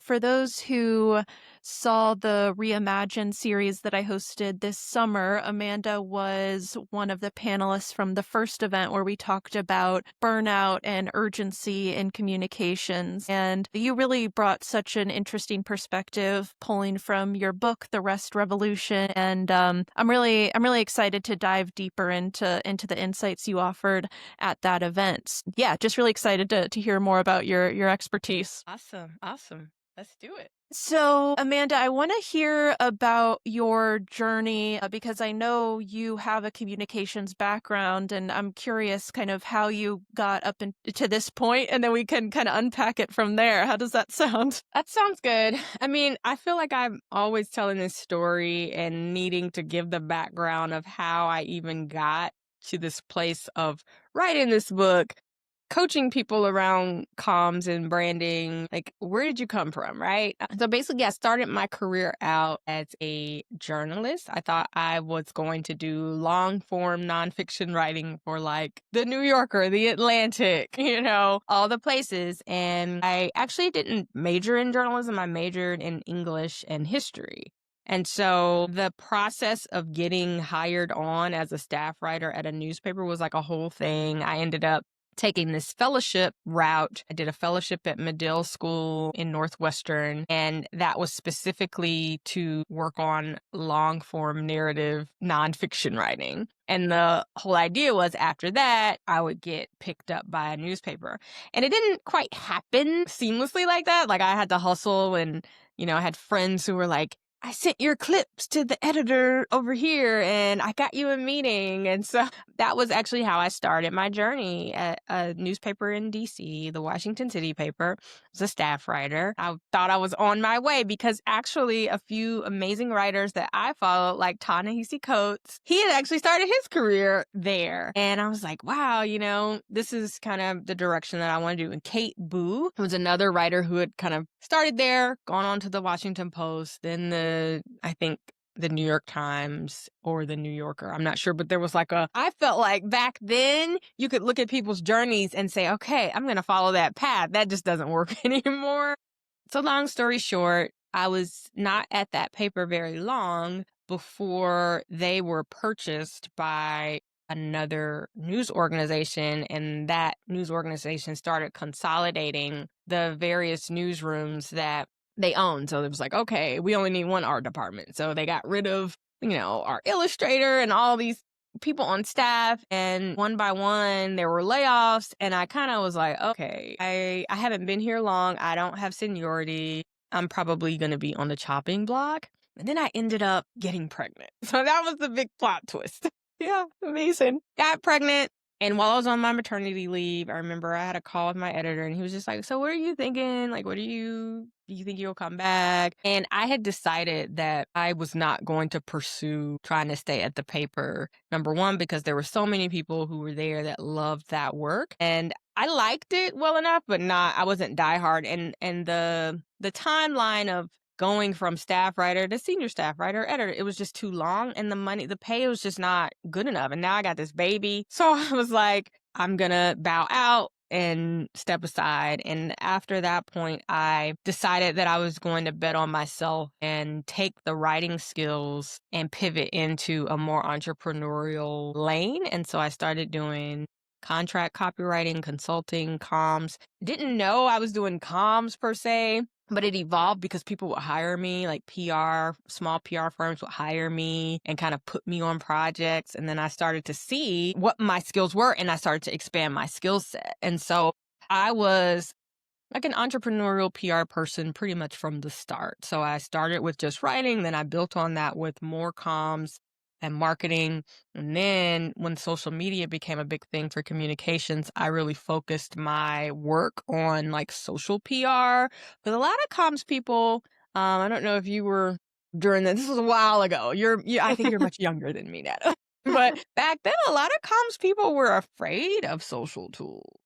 for those who saw the Reimagine series that I hosted this summer, Amanda was one of the panelists from the first event where we talked about burnout and urgency in communications. And you really brought such an interesting perspective pulling from your book, The Rest Revolution. And I'm really excited to dive deeper into the insights you offered at that event. Yeah, just really excited to hear more about your expertise. Awesome. Awesome. Let's do it. So, Amanda, I want to hear about your journey because I know you have a communications background, and I'm curious kind of how you got up to this point, and then we can kind of unpack it from there. How does that sound? That sounds good. I mean, I feel like I'm always telling this story and needing to give the background of how I even got to this place of writing this book, coaching people around comms and branding. Like, where did you come from, right? So basically, I started my career out as a journalist. I thought I was going to do long form nonfiction writing for like the New Yorker, the Atlantic, all the places. And I actually didn't major in journalism. I majored in English and history. And so the process of getting hired on as a staff writer at a newspaper was like a whole thing. I ended up taking this fellowship route. I did a fellowship at Medill School in Northwestern, and that was specifically to work on long form narrative nonfiction writing. And the whole idea was after that, I would get picked up by a newspaper. And it didn't quite happen seamlessly like that. Like, I had to hustle, and, I had friends who were like, I sent your clips to the editor over here and I got you a meeting. And so that was actually how I started my journey at a newspaper in DC, the Washington City paper. I was a staff writer. I thought I was on my way because actually a few amazing writers that I followed, like Ta-Nehisi Coates, he had actually started his career there. And I was like, wow, this is kind of the direction that I want to do. And Kate Boo was another writer who had kind of started there, gone on to the Washington Post, then I think the New York Times or the New Yorker. I'm not sure, but there was I felt like back then you could look at people's journeys and say, okay, I'm going to follow that path. That just doesn't work anymore. So long story short, I was not at that paper very long before they were purchased by another news organization, and that news organization started consolidating the various newsrooms that they own. So it was like, okay, we only need one art department. So they got rid of, our illustrator and all these people on staff. And one by one, there were layoffs. And I kind of was like, okay, I haven't been here long. I don't have seniority. I'm probably going to be on the chopping block. And then I ended up getting pregnant. So that was the big plot twist. Yeah, amazing. Got pregnant. And while I was on my maternity leave, I remember I had a call with my editor and he was just like, so what are you thinking? Like, do you think you'll come back? And I had decided that I was not going to pursue trying to stay at the paper. Number one, because there were so many people who were there that loved that work. And I liked it well enough, but I wasn't diehard. And the timeline of going from staff writer to senior staff writer, editor, it was just too long. And the pay was just not good enough. And now I got this baby. So I was like, I'm going to bow out and step aside. And after that point, I decided that I was going to bet on myself and take the writing skills and pivot into a more entrepreneurial lane. And so I started doing contract copywriting, consulting, comms. Didn't know I was doing comms per se. But it evolved because people would hire me, like small PR firms would hire me and kind of put me on projects. And then I started to see what my skills were and I started to expand my skill set. And so I was like an entrepreneurial PR person pretty much from the start. So I started with just writing, then I built on that with more comms and marketing. And then when social media became a big thing for communications, I really focused my work on like social PR. But a lot of comms people, I don't know if you were during this was a while ago. I think you're much younger than me, Netta. But back then, a lot of comms people were afraid of social tools.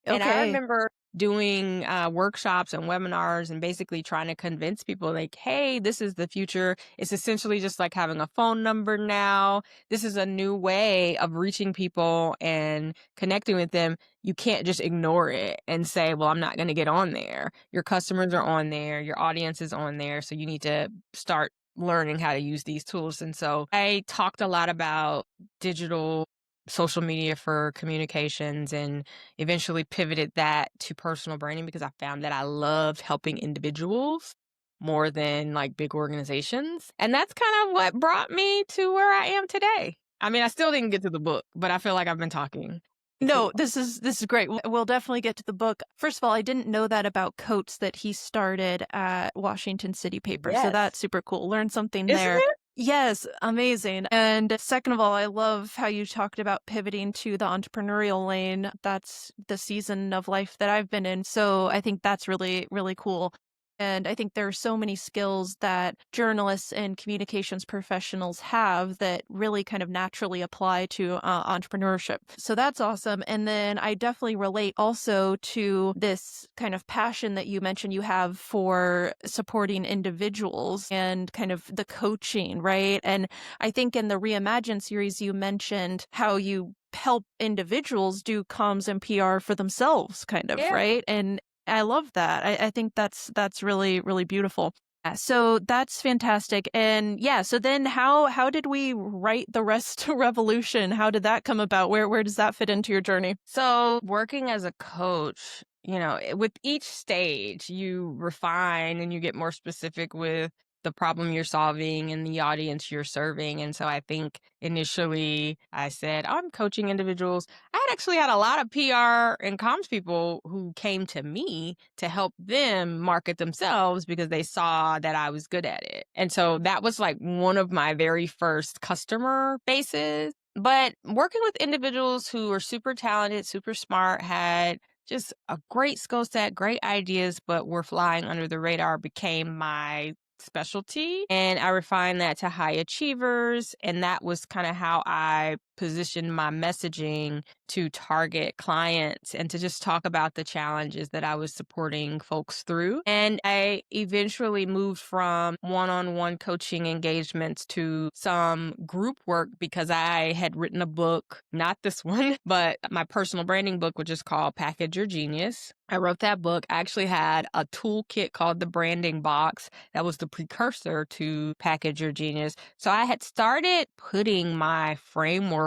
And I Okay. remember doing workshops and webinars and basically trying to convince people like, hey, this is the future. It's essentially just like having a phone number now. This is a new way of reaching people and connecting with them. You can't just ignore it and say, well, I'm not going to get on there. Your customers are on there, your audience is on there. So you need to start learning how to use these tools. And so I talked a lot about digital social media for communications and eventually pivoted that to personal branding because I found that I loved helping individuals more than like big organizations. And that's kind of what brought me to where I am today. I mean, I still didn't get to the book, but I feel like I've been talking too No, long. this is great. We'll definitely get to the book. First of all, I didn't know that about Coates that he started at Washington City Paper. So Yes. that's super cool. Learn something Isn't there. it? Yes, amazing. And second of all, I love how you talked about pivoting to the entrepreneurial lane. That's the season of life that I've been in. So I think that's really, really cool. And I think there are so many skills that journalists and communications professionals have that really kind of naturally apply to entrepreneurship. So that's awesome. And then I definitely relate also to this kind of passion that you mentioned you have for supporting individuals and kind of the coaching, right? And I think in the Reimagine series, you mentioned how you help individuals do comms and PR for themselves, kind of, Yeah. right? And I love that. I think that's really, really beautiful. So that's fantastic. And yeah, so then how did we write the rest to Revolution? How did that come about? Where does that fit into your journey? So, working as a coach, with each stage, you refine and you get more specific with the problem you're solving and the audience you're serving. And so, I think initially I said, I'm coaching individuals. I had actually had a lot of PR and comms people who came to me to help them market themselves because they saw that I was good at it. And so, that was like one of my very first customer bases, but working with individuals who are super talented, super smart, had just a great skill set, great ideas, but were flying under the radar became my specialty. And I refined that to high achievers. And that was kind of how I positioned my messaging to target clients and to just talk about the challenges that I was supporting folks through. And I eventually moved from one on one coaching engagements to some group work because I had written a book, not this one, but my personal branding book, which is called Package Your Genius. I wrote that book. I actually had a toolkit called the Branding Box that was the precursor to Package Your Genius. So I had started putting my frameworks,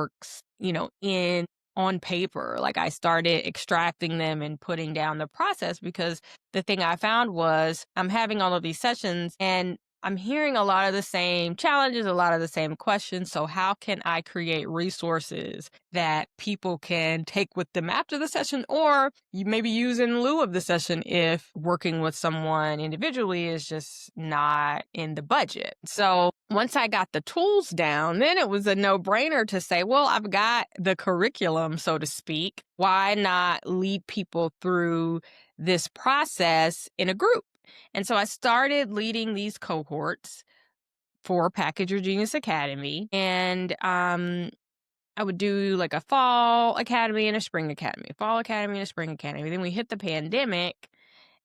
in on paper. Like I started extracting them and putting down the process because the thing I found was I'm having all of these sessions and I'm hearing a lot of the same challenges, a lot of the same questions. So, how can I create resources that people can take with them after the session or you maybe use in lieu of the session if working with someone individually is just not in the budget? So, once I got the tools down, then it was a no brainer to say, well, I've got the curriculum, so to speak. Why not lead people through this process in a group? And so I started leading these cohorts for Package Your Genius Academy. And I would do like a fall academy and a spring academy, fall academy and a spring academy. Then we hit the pandemic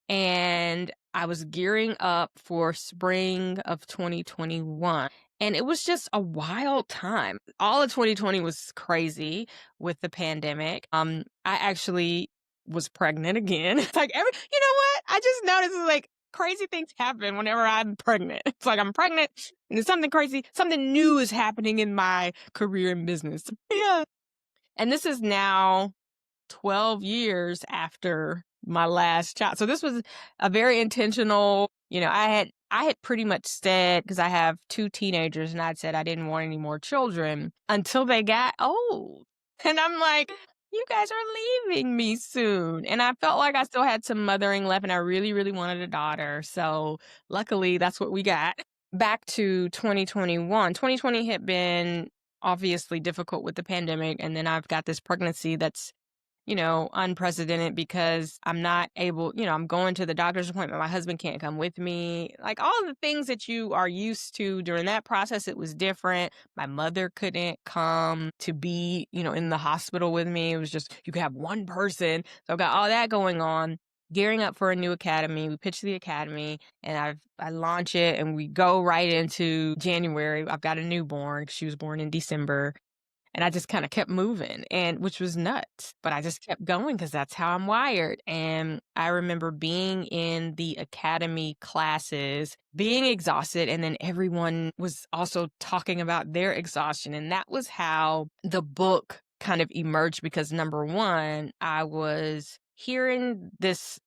and I was gearing up for spring of 2021. And it was just a wild time. All of 2020 was crazy with the pandemic. I actually was pregnant again. It's like you know what? I just noticed like crazy things happen whenever I'm pregnant. It's like I'm pregnant and there's something crazy, something new is happening in my career and business. Yeah. And this is now 12 years after my last child. So this was a very intentional, I had pretty much said because I have two teenagers and I'd said I didn't want any more children until they got old. And I'm like, you guys are leaving me soon. And I felt like I still had some mothering left and I really, really wanted a daughter. So luckily that's what we got. Back to 2021. 2020 had been obviously difficult with the pandemic. And then I've got this pregnancy that's unprecedented because I'm not able, I'm going to the doctor's appointment. My husband can't come with me. Like all of the things that you are used to during that process, it was different. My mother couldn't come to be, in the hospital with me. It was just, you could have one person. So I've got all that going on. gearing up for a new academy. We pitch the academy and I launch it and we go right into January. I've got a newborn. She was born in December. And I just kinda kept moving, and which was nuts, but I just kept going because that's how I'm wired, and I remember being in the academy classes, being exhausted, and then everyone was also talking about their exhaustion, and that was how the book kind of emerged because, number 1, I was hearing this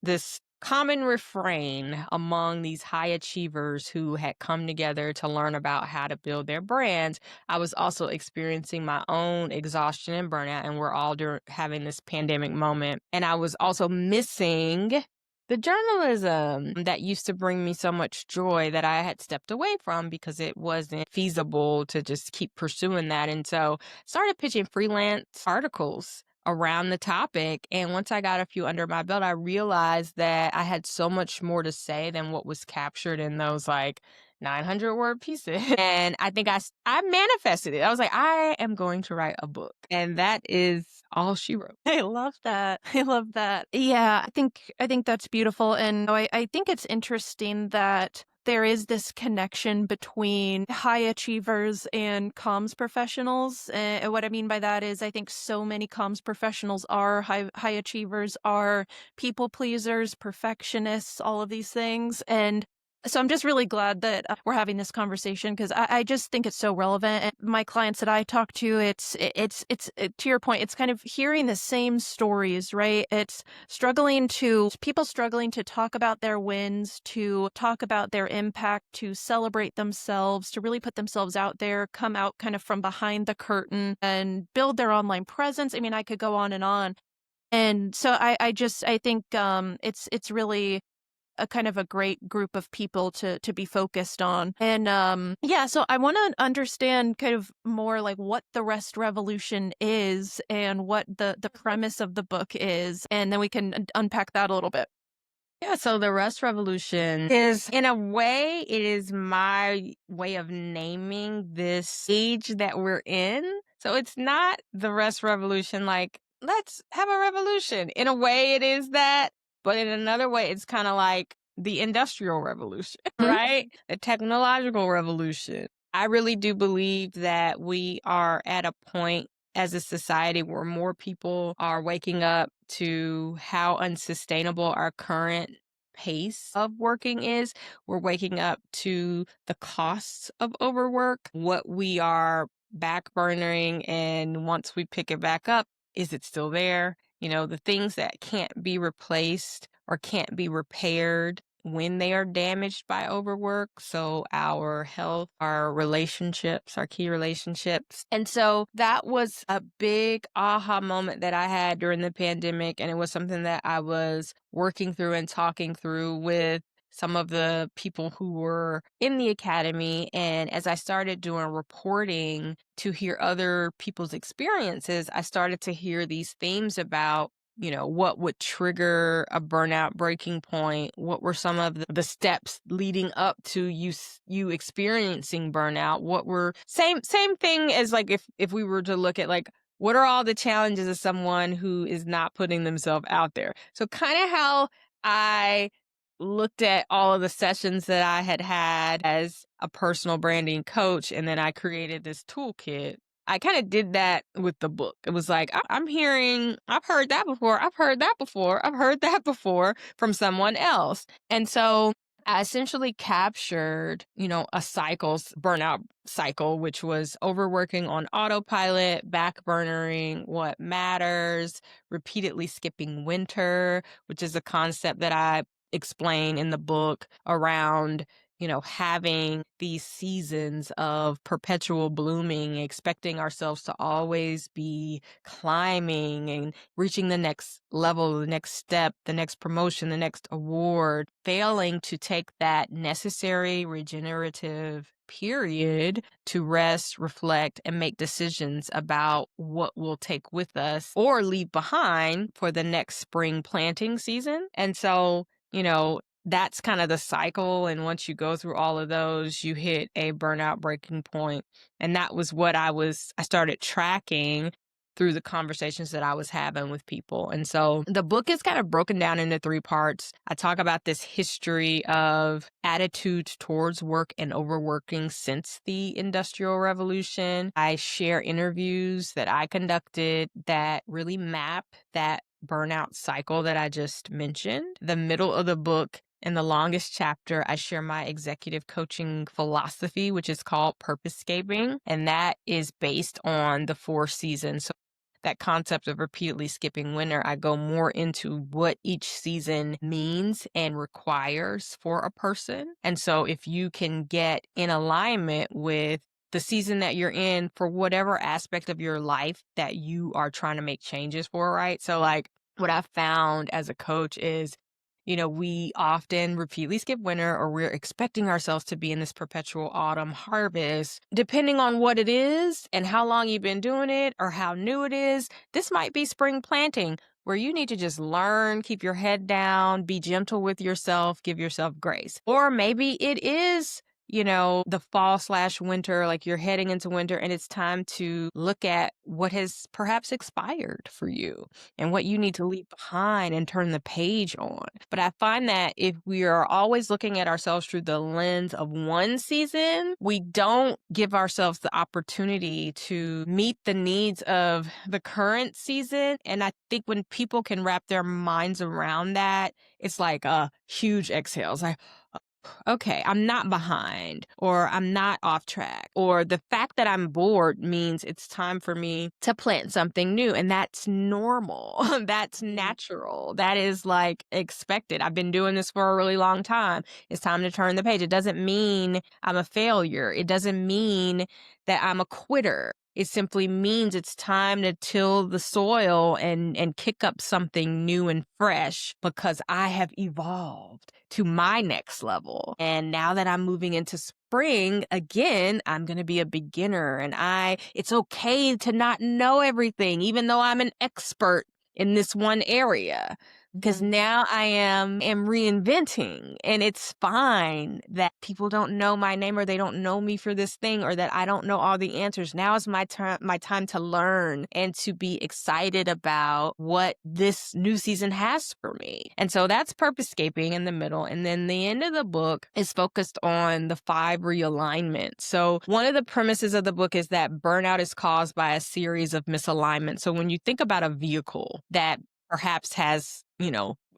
common refrain among these high achievers who had come together to learn about how to build their brands. I was also experiencing my own exhaustion and burnout, and we're all having this pandemic moment. And I was also missing the journalism that used to bring me so much joy that I had stepped away from because it wasn't feasible to just keep pursuing that. And so started pitching freelance articles around the topic. And once I got a few under my belt, I realized that I had so much more to say than what was captured in those like 900-word pieces. And I think I manifested it. I was like, I am going to write a book. And that is all she wrote. I love that. I love that. Yeah, I think that's beautiful, and I think it's interesting that there is this connection between high achievers and comms professionals. And what I mean by that is I think so many comms professionals are high achievers, are people pleasers, perfectionists, all of these things. And so I'm just really glad that we're having this conversation because I just think it's so relevant. And my clients that I talk to, to your point, it's kind of hearing the same stories, right? It's people struggling to talk about their wins, to talk about their impact, to celebrate themselves, to really put themselves out there, come out kind of from behind the curtain and build their online presence. I mean, I could go on and on. And so I think it's really a kind of a great group of people to be focused on. And yeah, so I want to understand kind of more like what the rest revolution is and what the premise of the book is, and then we can unpack that a little bit. Yeah, so the Rust Revolution is, in a way, it is my way of naming this age that we're in. So it's not the Rust Revolution like, let's have a revolution. In a way, it is that, but in another way, it's kind of like the Industrial Revolution, Hmm? right? The technological revolution. I really do believe that we are at a point as a society where more people are waking up to how unsustainable our current pace of working is. We're waking up to the costs of overwork, what we are backburnering, and once we pick it back up, is it still there? You know, the things that can't be replaced or can't be repaired when they are damaged by overwork. So our health, our relationships, our key relationships. And so that was a big aha moment that I had during the pandemic. And it was something that I was working through and talking through with some of the people who were in the academy. And as I started doing reporting to hear other people's experiences, I started to hear these themes about, you know, what would trigger a burnout breaking point? What were some of the steps leading up to you experiencing burnout? What were same thing as like if we were to look at like what are all the challenges of someone who is not putting themselves out there? So kind of how I looked at all of the sessions that I had had as a personal branding coach, and then I created this toolkit. I kind of did that with the book. It was like, I'm hearing, I've heard that before. I've heard that before. I've heard that before from someone else. And so I essentially captured, you know, a burnout cycle, which was overworking on autopilot, backburnering what matters, repeatedly skipping winter, which is a concept that I explain in the book around, you know, having these seasons of perpetual blooming, expecting ourselves to always be climbing and reaching the next level, the next step, the next promotion, the next award, failing to take that necessary regenerative period to rest, reflect, and make decisions about what we'll take with us or leave behind for the next spring planting season. And so, you know, that's kind of the cycle. And once you go through all of those, you hit a burnout breaking point. And that was what I started tracking. through the conversations that I was having with people. And so the book is kind of broken down into three parts. I talk about this history of attitudes towards work and overworking since the Industrial Revolution. I share interviews that I conducted that really map that burnout cycle that I just mentioned. The middle of the book, in the longest chapter, I share my executive coaching philosophy, which is called purposescaping, and that is based on the 4 seasons. So that concept of repeatedly skipping winter, I go more into what each season means and requires for a person. And so if you can get in alignment with the season that you're in for whatever aspect of your life that you are trying to make changes for, right? So like what I've found as a coach is, we often repeatedly skip winter, or we're expecting ourselves to be in this perpetual autumn harvest. Depending on what it is and how long you've been doing it or how new it is, this might be spring planting where you need to just learn, keep your head down, be gentle with yourself, give yourself grace. Or maybe it is the fall/winter, like you're heading into winter and it's time to look at what has perhaps expired for you and what you need to leave behind and turn the page on. But I find that if we are always looking at ourselves through the lens of one season, we don't give ourselves the opportunity to meet the needs of the current season. And I think when people can wrap their minds around that, it's like a huge exhale. It's like, okay, I'm not behind, or I'm not off track, or the fact that I'm bored means it's time for me to plant something new. And that's normal. That's natural. That is like expected. I've been doing this for a really long time. It's time to turn the page. It doesn't mean I'm a failure. It doesn't mean that I'm a quitter. It simply means it's time to till the soil and kick up something new and fresh, because I have evolved to my next level. And now that I'm moving into spring, again, I'm going to be a beginner, and it's okay to not know everything, even though I'm an expert in this one area. Because now I am reinventing, and it's fine that people don't know my name, or they don't know me for this thing, or that I don't know all the answers. Now is my time to learn and to be excited about what this new season has for me. And so that's purposescaping in the middle. And then the end of the book is focused on the 5 realignments. So one of the premises of the book is that burnout is caused by a series of misalignments. So when you think about a vehicle that perhaps has,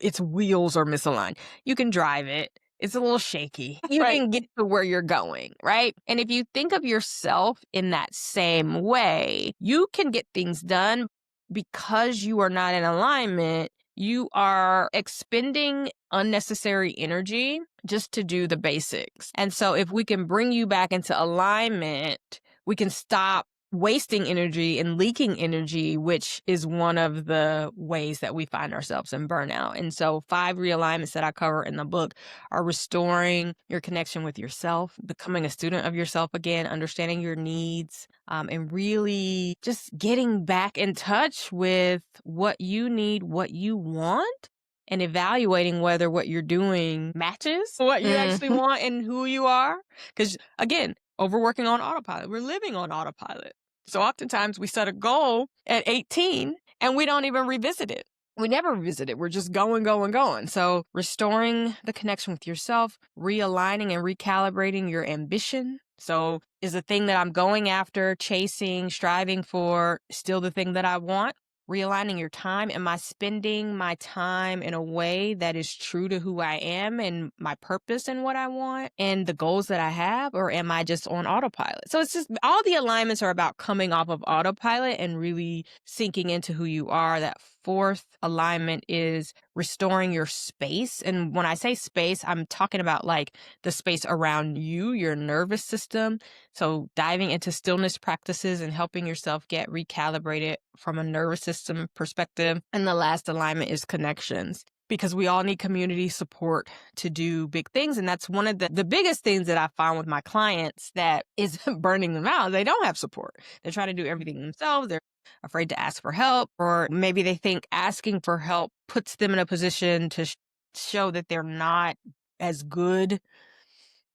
its wheels are misaligned, you can drive it. It's a little shaky. You Right. can get to where you're going, right? And if you think of yourself in that same way, you can get things done because you are not in alignment. You are expending unnecessary energy just to do the basics. And so if we can bring you back into alignment, we can stop wasting energy and leaking energy, which is one of the ways that we find ourselves in burnout. And so 5 realignments that I cover in the book are restoring your connection with yourself, becoming a student of yourself again, understanding your needs, and really just getting back in touch with what you need, what you want, and evaluating whether what you're doing matches what you actually want and who you are. Because again, overworking on autopilot. We're living on autopilot. So oftentimes we set a goal at 18 and we don't even revisit it. We never revisit it. We're just going, going, going. So restoring the connection with yourself, realigning and recalibrating your ambition. So is the thing that I'm going after, chasing, striving for still the thing that I want? Realigning your time. Am I spending my time in a way that is true to who I am and my purpose and what I want and the goals that I have? Or am I just on autopilot? So it's just all the alignments are about coming off of autopilot and really sinking into who you are. That 4th alignment is restoring your space. And when I say space, I'm talking about like the space around you, your nervous system. So diving into stillness practices and helping yourself get recalibrated from a nervous system perspective. And the last alignment is connections, because we all need community support to do big things. And that's one of the biggest things that I found with my clients that is burning them out. They don't have support. They're trying to do everything themselves. They're afraid to ask for help, or maybe they think asking for help puts them in a position to show that they're not as good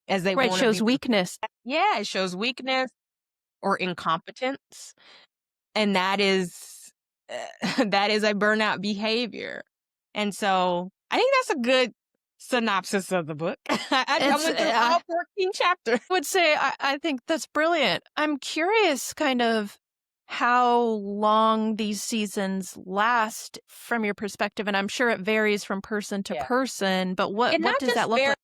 as they Right, want to shows be. weakness. Yeah, it shows weakness or incompetence. And that is that is a burnout behavior. And so I think that's a good synopsis of the book. I It's went through all 14 chapters. would say I think that's brilliant. I'm curious kind of how long these seasons last from your perspective, and I'm sure it varies from person to Yeah. person, but what It what not does just that look var like?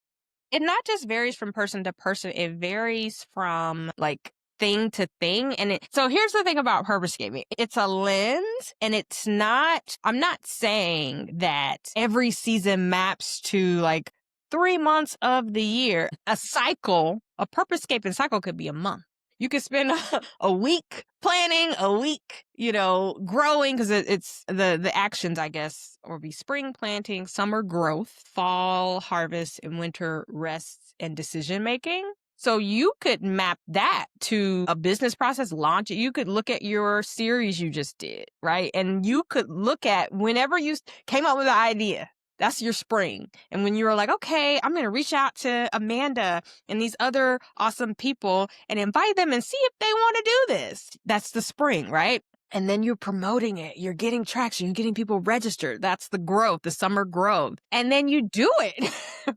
it not just varies from person to person, it varies from, like, thing to thing, and so here's the thing about purpose gaming. It's a lens, and it's not I'm not saying that every season maps to, like, 3 months of the year. A purpose-scaping cycle could be a month. You could spend a week planning, a week, growing, 'cause it's the actions, I guess, or be spring planting, summer growth, fall harvest, and winter rests and decision making. So you could map that to a business process, launch it. You could look at your series you just did, right? And you could look at whenever you came up with an idea. That's your spring. And when you were like, okay, I'm going to reach out to Amanda and these other awesome people and invite them and see if they want to do this. That's the spring, right? And then you're promoting it. You're getting traction. You're getting people registered. That's the growth, the summer growth. And then you do it,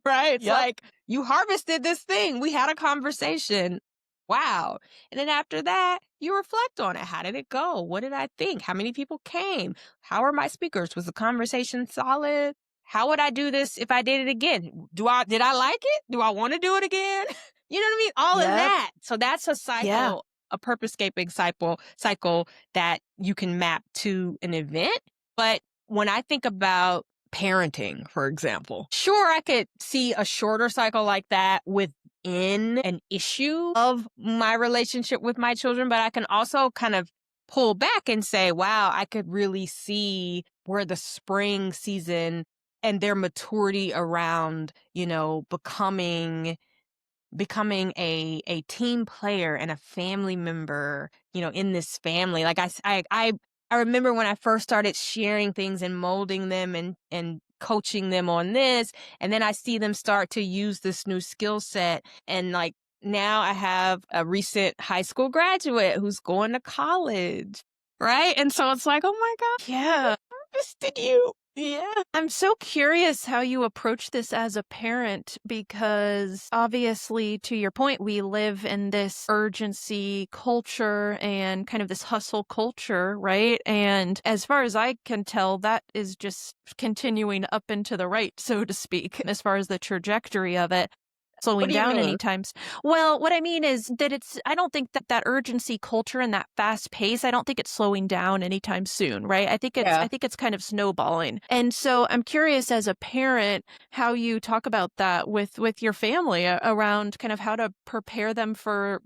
right? It's Yep. like you harvested this thing. We had a conversation. Wow. And then after that, you reflect on it. How did it go? What did I think? How many people came? How are my speakers? Was the conversation solid? How would I do this if I did it again? Did I like it? Do I want to do it again? You know what I mean? All of Yep. that. So that's a Yeah. cycle, a purpose-scaping cycle that you can map to an event. But when I think about parenting, for example, sure, I could see a shorter cycle like that within an issue of my relationship with my children, but I can also kind of pull back and say, wow, I could really see where the spring season and their maturity around, becoming a team player and a family member, in this family. Like I remember when I first started sharing things and molding them and coaching them on this, and then I see them start to use this new skill set, and like now I have a recent high school graduate who's going to college, right? And so it's like, oh my god, Yeah. harvested you. Yeah. I'm so curious how you approach this as a parent because obviously, to your point, we live in this urgency culture and kind of this hustle culture, right? And as far as I can tell, that is just continuing up and to the right, so to speak, as far as the trajectory of it. What Slowing do you down mean? any times. Well, what I mean is that I don't think that urgency culture and that fast pace, I don't think it's slowing down anytime soon, right? I Yeah. think it's kind of snowballing. And so I'm curious as a parent how you talk about that with your family around kind of how to prepare them for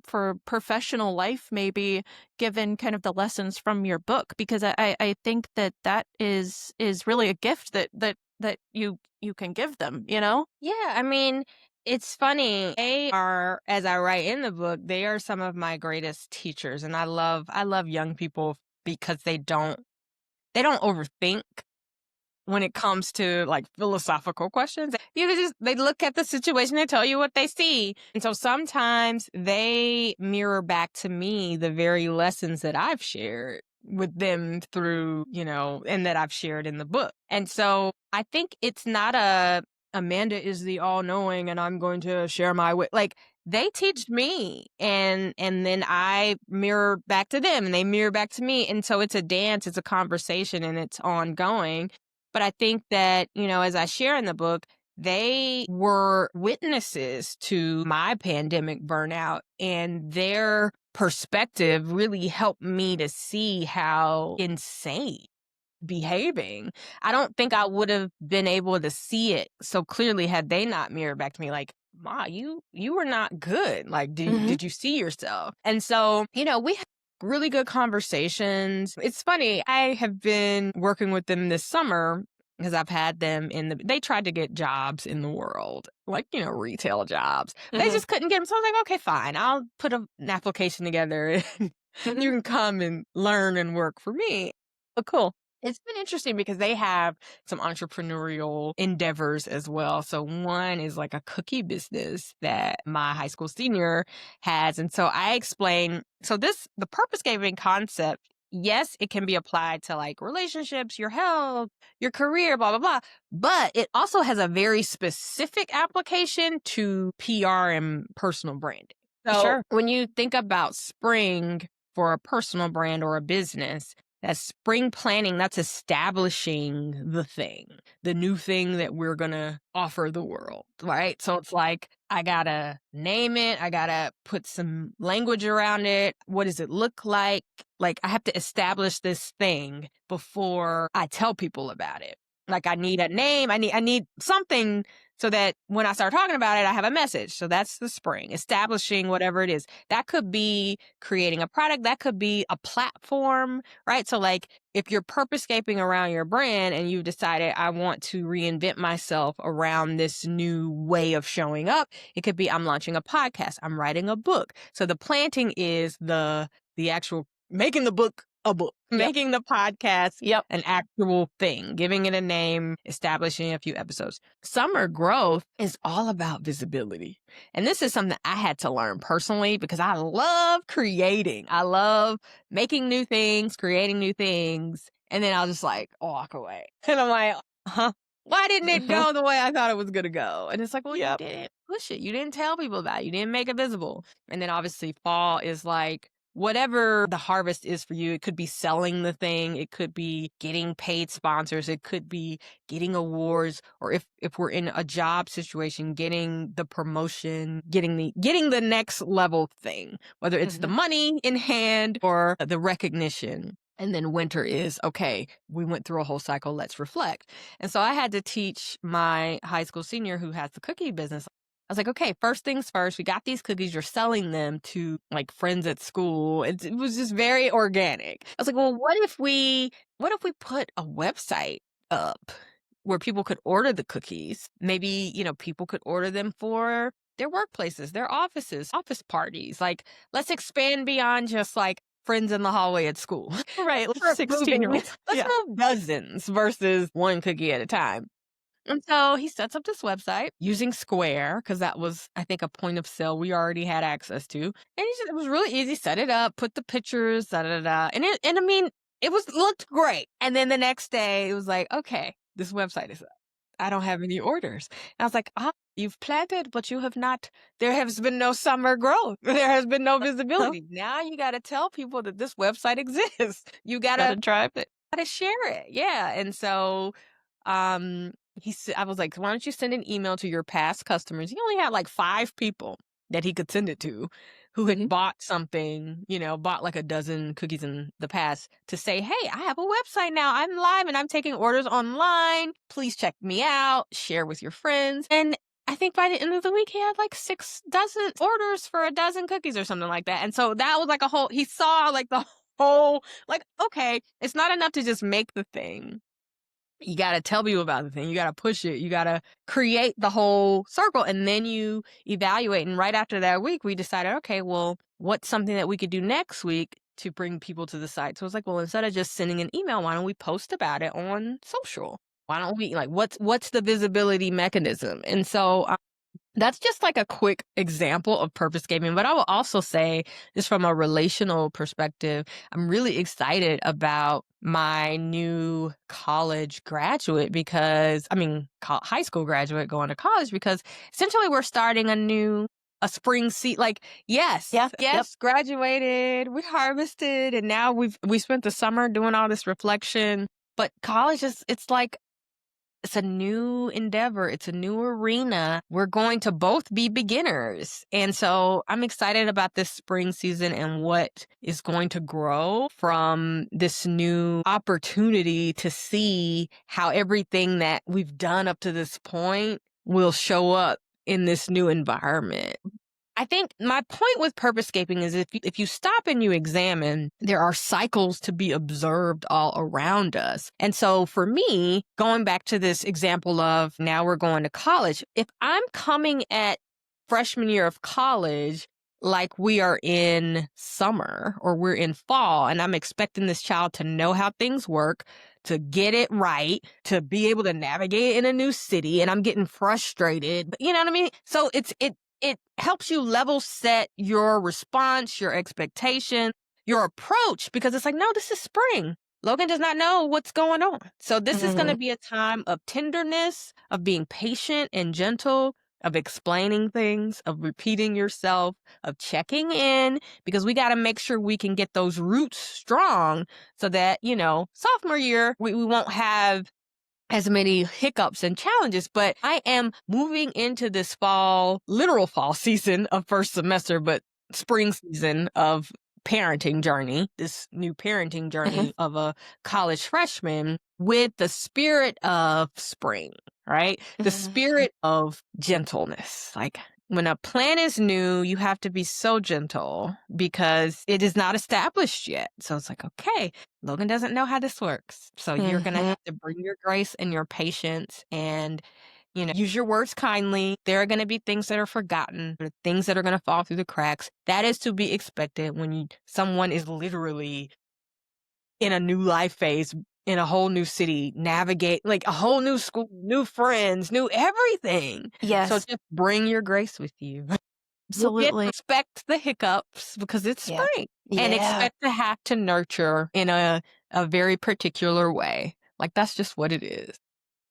professional life, maybe given kind of the lessons from your book, because I think that is really a gift that you can give them, you know? Yeah, I mean, it's funny. They are, as I write in the book, they are some of my greatest teachers, and I love young people because they don't overthink when it comes to like philosophical questions. They look at the situation, they tell you what they see. And so sometimes they mirror back to me the very lessons that I've shared with them through, and that I've shared in the book. And so I think it's not a Amanda is the all knowing and I'm going to share my way. Like they teach me and then I mirror back to them and they mirror back to me. And so it's a dance, it's a conversation and it's ongoing. But I think that, as I share in the book, they were witnesses to my pandemic burnout, and their perspective really helped me to see how insane behaving. I don't think I would have been able to see it so clearly had they not mirrored back to me like, Ma, you were not good. Like, Mhm. did you see yourself? And so, we had really good conversations. It's funny, I have been working with them this summer because I've had them they tried to get jobs in the world, like, retail jobs. They Mhm. just couldn't get them. So I was like, okay, fine. I'll put an application together and you Mhm. can come and learn and work for me. But cool. It's been interesting because they have some entrepreneurial endeavors as well. So one is like a cookie business that my high school senior has. And so I explain, the purpose giving concept, yes, it can be applied to like relationships, your health, your career, blah, blah, blah. But it also has a very specific application to PR and personal branding. So Sure. when you think about spring for a personal brand or a business, that's spring planning, that's establishing the new thing that we're going to offer the world, right? So it's like, I got to name it. I got to put some language around it. What does it look like? Like, I have to establish this thing before I tell people about it. Like, I need a name. I need something so that when I start talking about it, I have a message. So that's the spring, establishing whatever it is. That could be creating a product. That could be a platform, right? So like if you're purposecaping around your brand and you've decided I want to reinvent myself around this new way of showing up, it could be I'm launching a podcast, I'm writing a book. So the planting is the actual making the book a book, Yep. making the podcast Yep. an actual thing, giving it a name, establishing a few episodes. Summer growth is all about visibility. And this is something I had to learn personally because I love creating. I love making new things, creating new things. And then I'll just like walk away. And I'm like, huh? Why didn't it Mhm. go the way I thought it was going to go? And it's like, well, you Yep. didn't push it. You didn't tell people about it. You didn't make it visible. And then obviously fall is like, whatever the harvest is for you, it could be selling the thing, it could be getting paid sponsors, it could be getting awards, or if we're in a job situation, getting the promotion, getting the next level thing, whether it's the Mhm. money in hand or the recognition. And then winter is, okay, we went through a whole cycle, let's reflect. And so I had to teach my high school senior who has the cookie business. I was like, okay, first things first, we got these cookies, you're selling them to like friends at school. It was just very organic. I was like, well, what if we put a website up where people could order the cookies? Maybe, people could order them for their workplaces, their offices, office parties. Like, let's expand beyond just like friends in the hallway at school. Right. Like Start moving. 16-year-olds. Let's Yeah. move dozens versus one cookie at a time. And so he sets up this website using Square because that was, I think, a point of sale we already had access to. And it was really easy. Set it up, put the pictures, da da da. And I mean, looked great. And then the next day, it was like, okay, this website is up. I don't have any orders. And I was like, you've planted, but you have not. There has been no summer growth. There has been no visibility. Now you got to tell people that this website exists. You got Gotta to drive it. share it. Yeah. And so um I was like, why don't you send an email to your past customers? He only had like 5 people that he could send it to who had Mhm. bought something, bought like a dozen cookies in the past, to say, hey, I have a website now. I'm live and I'm taking orders online. Please check me out, share with your friends. And I think by the end of the week, he had like 6 dozen orders for a dozen cookies or something like that. And so that was like he saw like the whole, like, okay, it's not enough to just make the thing. You got to tell people about the thing. You got to push it. You got to create the whole circle, and then you evaluate. And right after that week, we decided, okay, well, what's something that we could do next week to bring people to the site? So it's like, well, instead of just sending an email, why don't we post about it on social? Why don't we, like, what's the visibility mechanism? And so that's just like a quick example of purposecaping. But I will also say, just from a relational perspective, I'm really excited about my new college graduate high school graduate going to college, because essentially we're starting a spring seat. Like, yes, Yeah. Yep. yes, graduated, we harvested, and now we spent the summer doing all this reflection. But college it's like, it's a new endeavor. It's a new arena. We're going to both be beginners. And so I'm excited about this spring season and what is going to grow from this new opportunity to see how everything that we've done up to this point will show up in this new environment. I think my point with purposecaping is if you stop and you examine, there are cycles to be observed all around us. And so for me, going back to this example of now we're going to college, if I'm coming at freshman year of college like we are in summer or we're in fall, and I'm expecting this child to know how things work, to get it right, to be able to navigate in a new city, and I'm getting frustrated. You know what I mean? So it helps you level set your response, your expectation. your approach because it's like, no, this is spring. Logan does not know what's going on. So this is going Mhm. to be a time of tenderness, of being patient and gentle, of explaining things, of repeating yourself, of checking in, because we got to make sure we can get those roots strong so that, sophomore year, we won't have as many hiccups and challenges, but I am moving into this literal fall season of first semester, but spring season of parenting journey, this new parenting Mhm. journey of a college freshman with the spirit of spring, right? The Mhm. spirit of gentleness. Like when a plan is new, you have to be so gentle because it is not established yet. So it's like, okay, Logan doesn't know how this works. So you're going to Mhm. have to bring your grace and your patience and, use your words kindly. There are going to be things that are forgotten, or things that are going to fall through the cracks. That is to be expected when someone is literally in a new life phase, in a whole new city, navigate like a whole new school, new friends, new everything. So Yes, just bring your grace with you. You'll get to absolutely. expect the hiccups because it's Yeah. spring and Yeah. expect to have to nurture in a very particular way. Like that's just what it is.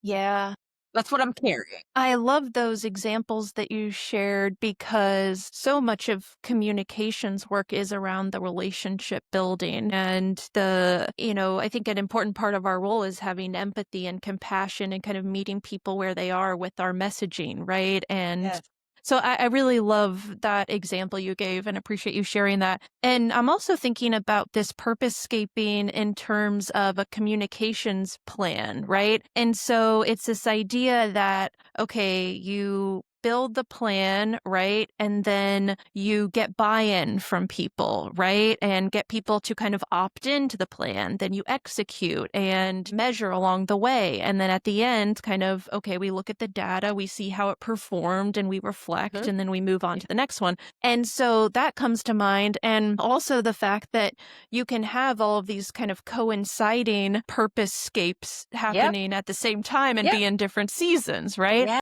Yeah. That's what I'm carrying. I love those examples that you shared because so much of communications work is around the relationship building. And I think an important part of our role is having empathy and compassion and kind of meeting people where they are with our messaging, right? And Yes. so I really love that example you gave and appreciate you sharing that. And I'm also thinking about this purpose scaping in terms of a communications plan, right? And so it's this idea that, okay, you build the plan, right? And then you get buy-in from people, right? And get people to kind of opt into the plan. Then you execute and measure along the way. And then at the end, kind of, okay, we look at the data, we see how it performed and we reflect Mhm. and then we move on Yeah. to the next one. And so that comes to mind. And also the fact that you can have all of these kind of coinciding purpose scapes Yep. happening at the same time and Yep. be in different seasons, right? Yeah.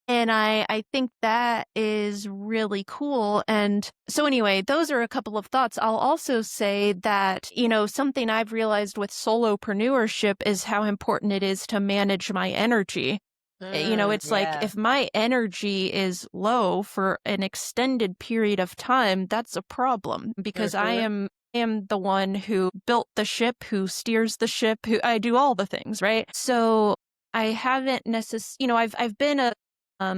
And I think that is really cool. And so anyway, those are a couple of thoughts. I'll also say that, something I've realized with solopreneurship is how important it is to manage my energy. It's like Yeah. if my energy is low for an extended period of time, that's a problem because Mhm. I am the one who built the ship, who steers the ship, who I do all the things, right? So I haven't I've been a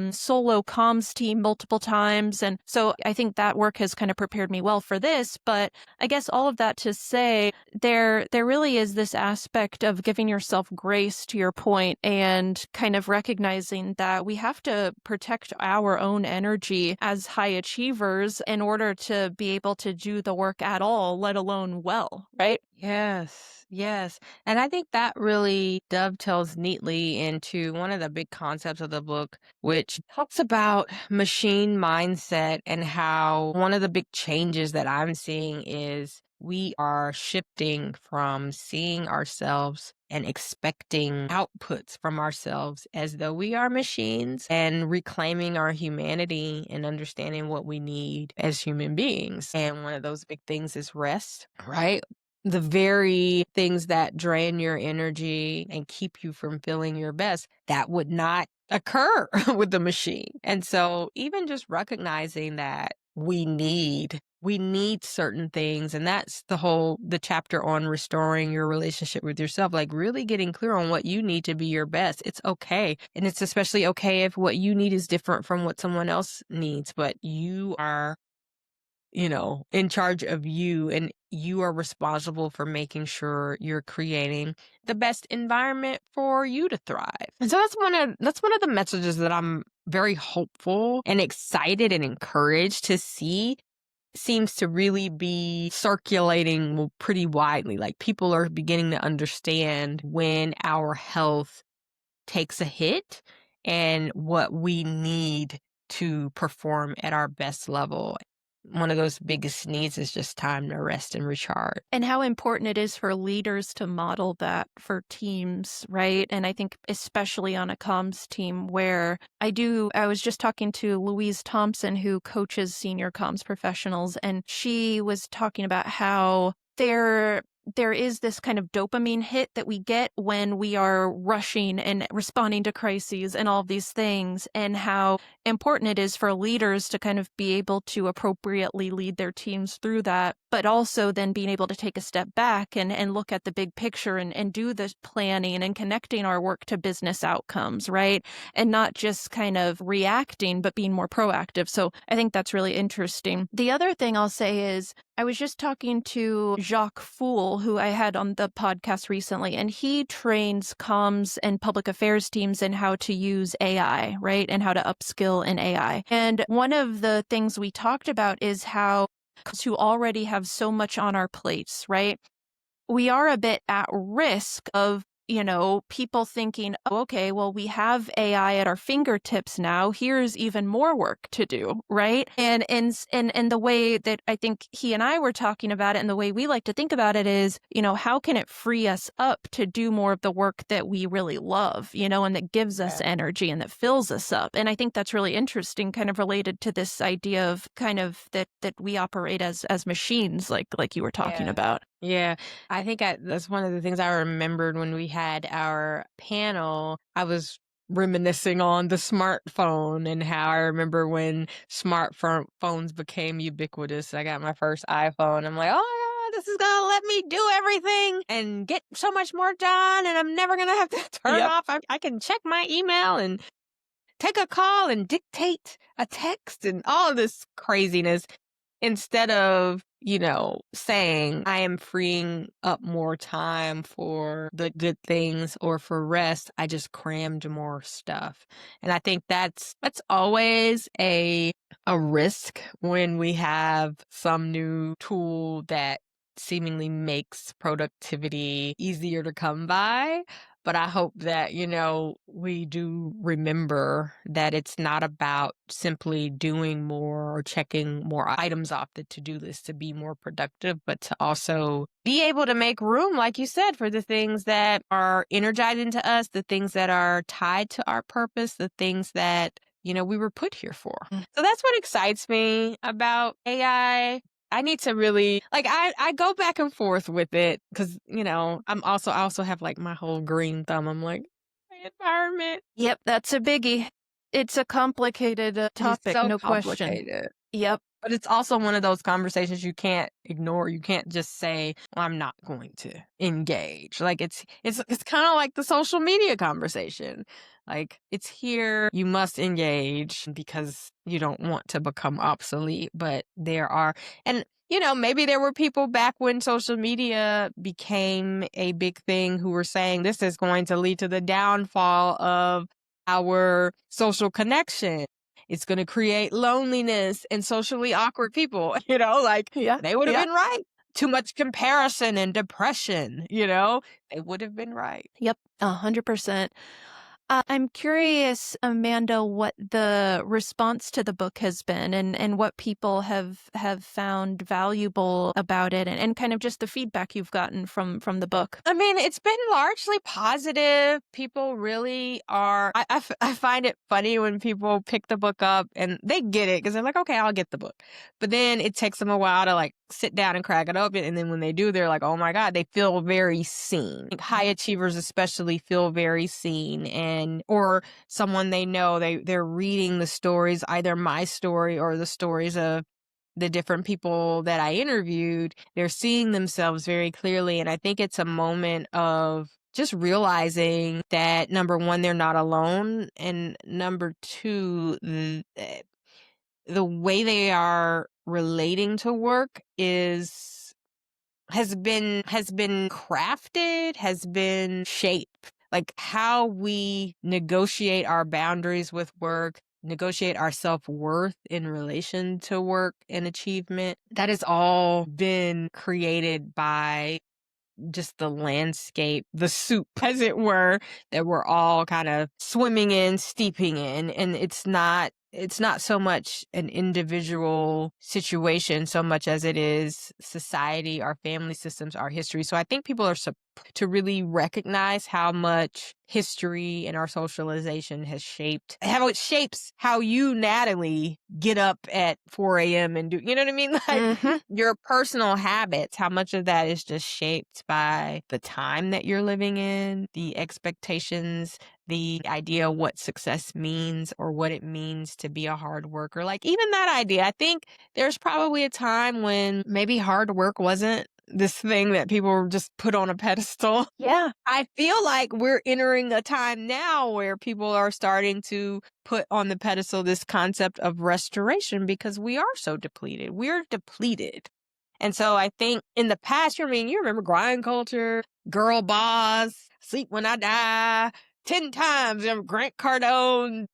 solo comms team multiple times. And so I think that work has kind of prepared me well for this. But I guess all of that to say there really is this aspect of giving yourself grace to your point and kind of recognizing that we have to protect our own energy as high achievers in order to be able to do the work at all, let alone well, right? Yes, yes. And I think that really dovetails neatly into one of the big concepts of the book, which talks about machine mindset and how one of the big changes that I'm seeing is we are shifting from seeing ourselves and expecting outputs from ourselves as though we are machines and reclaiming our humanity and understanding what we need as human beings. And one of those big things is rest, right? The very things that drain your energy and keep you from feeling your best, that would not occur with the machine. And so even just recognizing that we need certain things, and that's the chapter on restoring your relationship with yourself, like really getting clear on what you need to be your best. It's okay. And it's especially okay if what you need is different from what someone else needs, but you are in charge of you, and you are responsible for making sure you're creating the best environment for you to thrive. And so that's one of the messages that I'm very hopeful and excited and encouraged to see seems to really be circulating pretty widely. Like people are beginning to understand when our health takes a hit and what we need to perform at our best level. one of those biggest needs is just time to rest and recharge. And how important it is for leaders to model that for teams, right? And I think especially on a comms team where I was just talking to Louise Thompson, who coaches senior comms professionals, and she was talking about how there is this kind of dopamine hit that we get when we are rushing and responding to crises and all of these things, and how important it is for leaders to kind of be able to appropriately lead their teams through that, but also then being able to take a step back and look at the big picture and do the planning and connecting our work to business outcomes, right? And not just kind of reacting, but being more proactive. So I think that's really interesting. The other thing I'll say is I was just talking to Jacques Fool, who I had on the podcast recently, and he trains comms and public affairs teams in how to use AI, right? And how to upskill in AI. And one of the things we talked about is how to already have so much on our plates, right? We are a bit at risk of, people thinking, oh, okay, well, we have AI at our fingertips now. Here's even more work to do, right? And the way that I think he and I were talking about it, and the way we like to think about it is, how can it free us up to do more of the work that we really love, and that gives us energy and that fills us up. And I think that's really interesting, kind of related to this idea of kind of that we operate as machines, like you were talking Yeah. about. Yeah, I think that's one of the things I remembered when we had our panel. I was reminiscing on the smartphone and how I remember when phones became ubiquitous. I got my first iPhone. I'm like, oh my God, this is going to let me do everything and get so much more done. And I'm never going to have to turn Yep. off. I can check my email and take a call and dictate a text and all of this craziness. Instead of, saying I am freeing up more time for the good things or for rest, I just crammed more stuff. And I think that's always a risk when we have some new tool that seemingly makes productivity easier to come by. But I hope that, we do remember that it's not about simply doing more or checking more items off the to-do list to be more productive, but to also be able to make room, like you said, for the things that are energizing to us, the things that are tied to our purpose, the things that, we were put here for. So that's what excites me about AI. I need to really I go back and forth with it because, I also have like my whole green thumb. I'm like, my environment Yep, that's a biggie. It's a complicated is topic, so no question. complicated. Yep. But it's also one of those conversations you can't ignore. You can't just say, well, I'm not going to engage. Like it's kind of like the social media conversation. Like it's here, you must engage because you don't want to become obsolete, but there are and maybe there were people back when social media became a big thing who were saying this is going to lead to the downfall of our social connection. It's going to create loneliness and socially awkward people, Yeah. they would have Yeah. been right. Too much comparison and depression, they would have been right. Yep. 100%. I'm curious, Amanda, what the response to the book has been and what people have found valuable about it and kind of just the feedback you've gotten from the book. I mean, it's been largely positive. People really are. I find it funny when people pick the book up and they get it because they're like, okay, I'll get the book. But then it takes them a while to like sit down and crack it open. And then when they do, they're like, oh my God, they feel very seen. Like, high achievers especially feel very seen or someone they know, they're reading the stories, either my story or the stories of the different people that I interviewed, they're seeing themselves very clearly. And I think it's a moment of just realizing that number one, they're not alone. And number two, the way they are relating to work has been crafted, has been shaped. Like how we negotiate our boundaries with work, negotiate our self-worth in relation to work and achievement. That has all been created by just the landscape, the soup, as it were, that we're all kind of swimming in, steeping in. And it's not so much an individual situation so much as it is society, our family systems, our history. So I think people are to really recognize how much history and our socialization has shaped how it shapes how you, Natalie, get up at 4 a.m. and do, you know what I mean? Like Mhm. your personal habits, how much of that is just shaped by the time that you're living in, the expectations, the idea of what success means or what it means to be a hard worker. Like even that idea, I think there's probably a time when maybe hard work wasn't this thing that people just put on a pedestal. Yeah. I feel like we're entering a time now where people are starting to put on the pedestal this concept of restoration because we are so depleted. We're depleted. And so I think in the past, I mean, you remember grind culture, girl boss, sleep when I die, 10 times, Grant Cardone,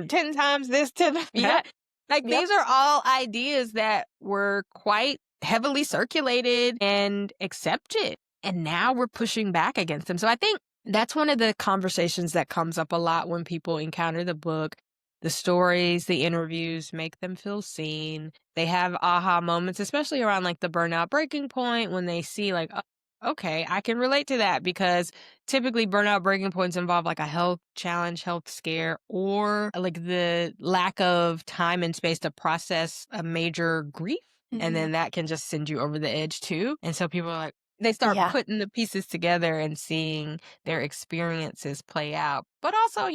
10 times this, 10 times Yep. that. Like Yep. these are all ideas that were quite heavily circulated and accepted. And now we're pushing back against them. So I think that's one of the conversations that comes up a lot when people encounter the book. The stories, the interviews make them feel seen. They have aha moments, especially around like the burnout breaking point when they see like, "Oh, okay, I can relate to that because typically burnout breaking points involve like a health challenge, health scare, or like the lack of time and space to process a major grief. And Mhm. then that can just send you over the edge too. And so people are like, they start Yeah. putting the pieces together and seeing their experiences play out. But also,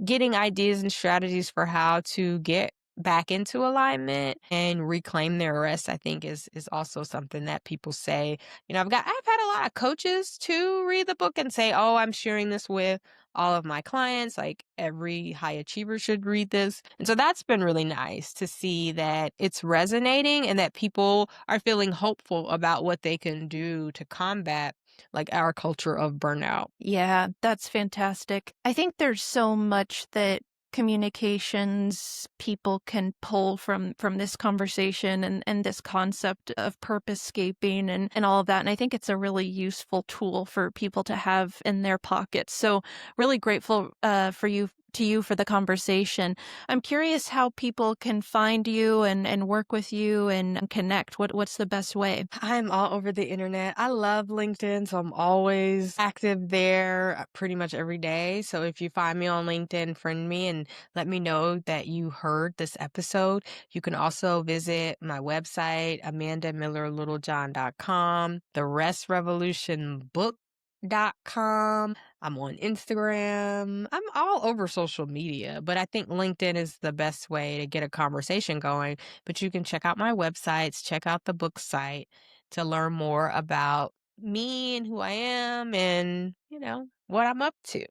getting ideas and strategies for how to get back into alignment and reclaim their rest, I think is also something that people say. I've had a lot of coaches to read the book and say, "Oh, I'm sharing this with all of my clients, like every high achiever should read this." And so that's been really nice to see that it's resonating and that people are feeling hopeful about what they can do to combat like our culture of burnout. Yeah, that's fantastic. I think there's so much that communications people can pull from this conversation and this concept of purpose scaping and all of that. And I think it's a really useful tool for people to have in their pockets. So really grateful for you for the conversation. I'm curious how people can find you and work with you and connect. What's the best way? I'm all over the internet. I love LinkedIn, so I'm always active there pretty much every day. So if you find me on LinkedIn, friend me and let me know that you heard this episode. You can also visit my website, amandamillerlittlejohn.com, the Rest Revolution book.com. I'm on Instagram. I'm all over social media, but I think LinkedIn is the best way to get a conversation going. But you can check out my websites, check out the book site to learn more about me and who I am and, what I'm up to.